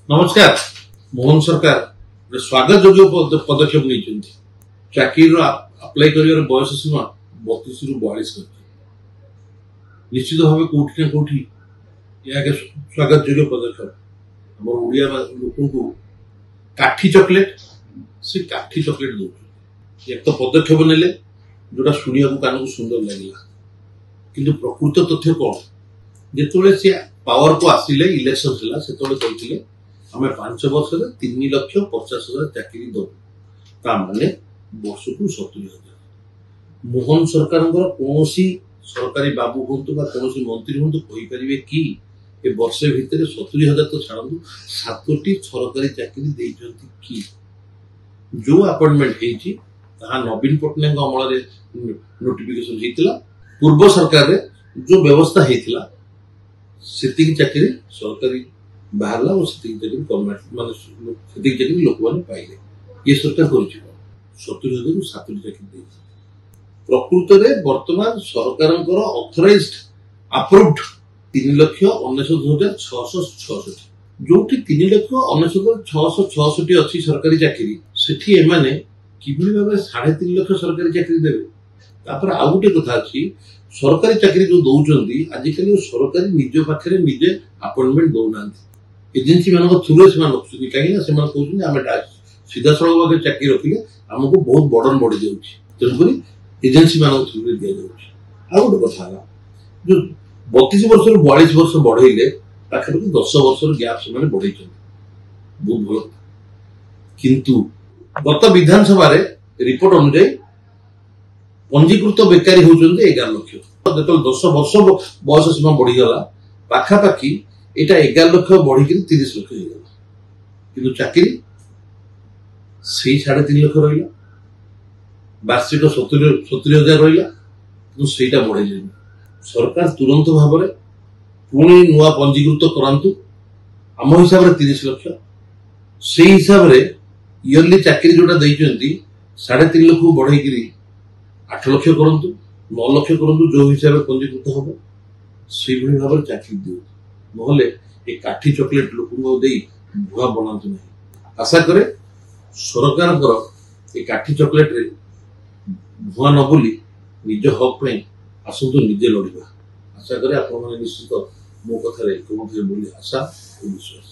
नमस्कार। मोहन सरकार गोटे स्वागत योग्य पदक्षेप नहीं चाकरी अप्लाई कर बयस सीमा 32 रु 42 कर निश्चित भाव कौटी ना कौटी स्वागत योग्य पदक्षेप आम ओडिया लोक काठी चॉकलेट से काठी चॉकलेट दौर एक तो पदक्षेप नेले जोटा शुणा कान को सुंदर लगे कि प्रकृत तथ्य कौन जो सी पावर को आसिले इलेक्शन है से कहते आम 5 वर्ष 3,50,000 चाकरी दबू माने वर्ष को 70,000 मोहन सरकार कौन सरकारी बाबू हूँ कौन मंत्री हूँ कहीपर कि ए वर्षे भितर 70,000 तो छाड़ू 7टी सरकारी चाकरी देइछंती कि जो अपॉइंटमेंट है नवीन पट्टनायक अमल नोटिफिकेशन होता पूर्व सरकार रे जो व्यवस्था होता से चाकरी सरकारी बाहर और चाकरी गवर्नमेंट माने चाकरी लोक मैंने पाइले ये सरकार कर 70,000 रु 7टी चाकरी प्रकृत में वर्तमान सरकार ऑथराइज्ड अप्रूव्ड 3,69,666 जो 3,69,666 अच्छी सरकारी चाकरी सेठी एमाने किभली भाबे 3.5 लाख सरकारी चाकरी देबे तापर आ गुटे कथा अछि सरकारी चाकरी जो दौचंदी आजिकल सरकारी निज पाखरे निजे अपॉइंटमेंट दौनांती एजेंसी मान थ्रू से कहीं कहते आम सीधा सड़क भाग चाकरी रखिले आमको बहुत बर्डन बढ़ी जाऊँगी तेणुक एजेंसी मान थ्रू दि जाऊँगी आ गोटे कथा जो 32 वर्ष 42 वर्ष बढ़ेले पाखापाखि 10 वर्ष गैप से बढ़े बहुत भल किंतु गत विधानसभा रिपोर्ट अनुजाई पंजीकृत बेकारी होती 11 लाख जो 10 वर्ष बयस सीमा बढ़ीगला पाखापाखि यहाँ 11 लाख बढ़ी 30 लाख होगा कि चाकरी से 3.5 लाख रहा वार्षिक 70,000 रहा से बढ़े सरकार तुरंत भाव में पुणी नुआ पंजीकृत करातु आम हिसाब से 30 लाख से हिसाब से इयरली चाकरी जोटा देती 3.5 लाख बढ़े 8 लाख करूँ 9 लाख करूँ जो हिसाब से पंजीकृत हम से भाव में चाकरी दिखाँ नहले ये काठी चॉकलेट लोक भुआ बनातु ना आशा करे सरकार ये काठी चॉकलेट रे भुआ न बोली निज हक पे आसतु निजे लड़वा आशा करे आप निश्चित मो कथार बोली आशा और विश्वास।